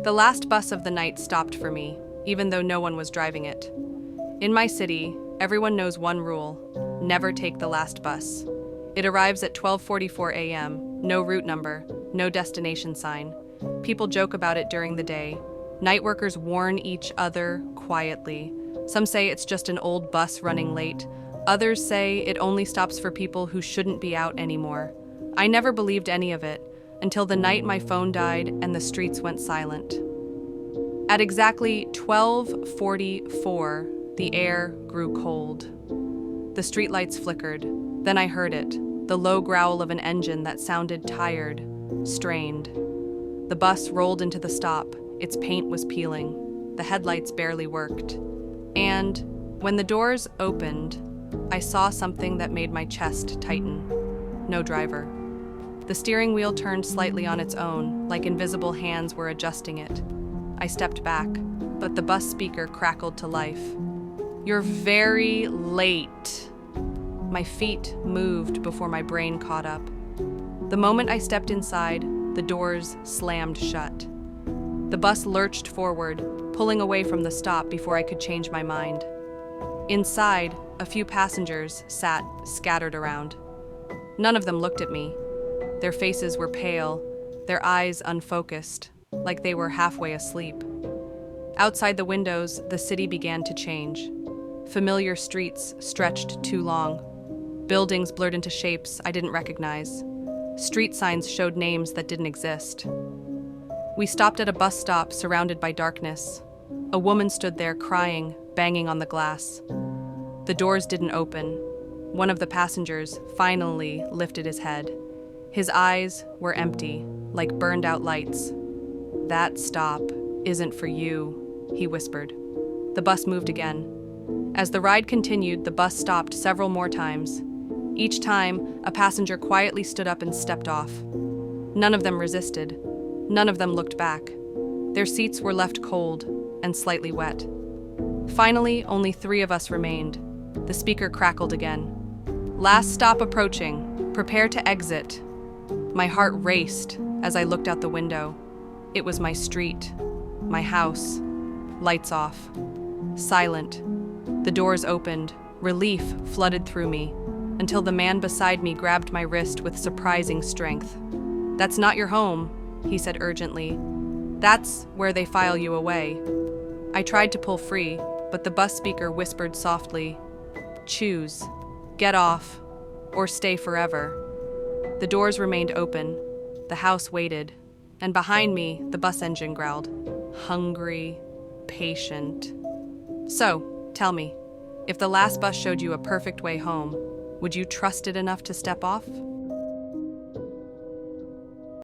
The last bus of the night stopped for me, even though no one was driving it. In my city, everyone knows one rule: never take the last bus. It arrives at 12:44 a.m., no route number, no destination sign. People joke about it during the day. Night workers warn each other quietly. Some say it's just an old bus running late. Others say it only stops for people who shouldn't be out anymore. I never believed any of it until the night my phone died and the streets went silent. At exactly 12:44, the air grew cold. The streetlights flickered. Then I heard it, the low growl of an engine that sounded tired, strained. The bus rolled into the stop. Its paint was peeling. The headlights barely worked. And when the doors opened, I saw something that made my chest tighten. No driver. The steering wheel turned slightly on its own, like invisible hands were adjusting it. I stepped back, but the bus speaker crackled to life. "You're very late." My feet moved before my brain caught up. The moment I stepped inside, the doors slammed shut. The bus lurched forward, pulling away from the stop before I could change my mind. Inside, a few passengers sat scattered around. None of them looked at me. Their faces were pale, their eyes unfocused, like they were halfway asleep. Outside the windows, the city began to change. Familiar streets stretched too long. Buildings blurred into shapes I didn't recognize. Street signs showed names that didn't exist. We stopped at a bus stop surrounded by darkness. A woman stood there crying, banging on the glass. The doors didn't open. One of the passengers finally lifted his head. His eyes were empty, like burned-out lights. "That stop isn't for you," he whispered. The bus moved again. As the ride continued, the bus stopped several more times. Each time, a passenger quietly stood up and stepped off. None of them resisted. None of them looked back. Their seats were left cold and slightly wet. Finally, only 3 of us remained. The speaker crackled again. "Last stop approaching. Prepare to exit." My heart raced as I looked out the window. It was my street, my house, lights off, silent. The doors opened. Relief flooded through me, until the man beside me grabbed my wrist with surprising strength. "That's not your home," he said urgently. "That's where they file you away." I tried to pull free, but the bus speaker whispered softly, "Choose. Get off, or stay forever." The doors remained open. The house waited, and behind me, the bus engine growled. Hungry, patient. "So, tell me, if the last bus showed you a perfect way home, would you trust it enough to step off?"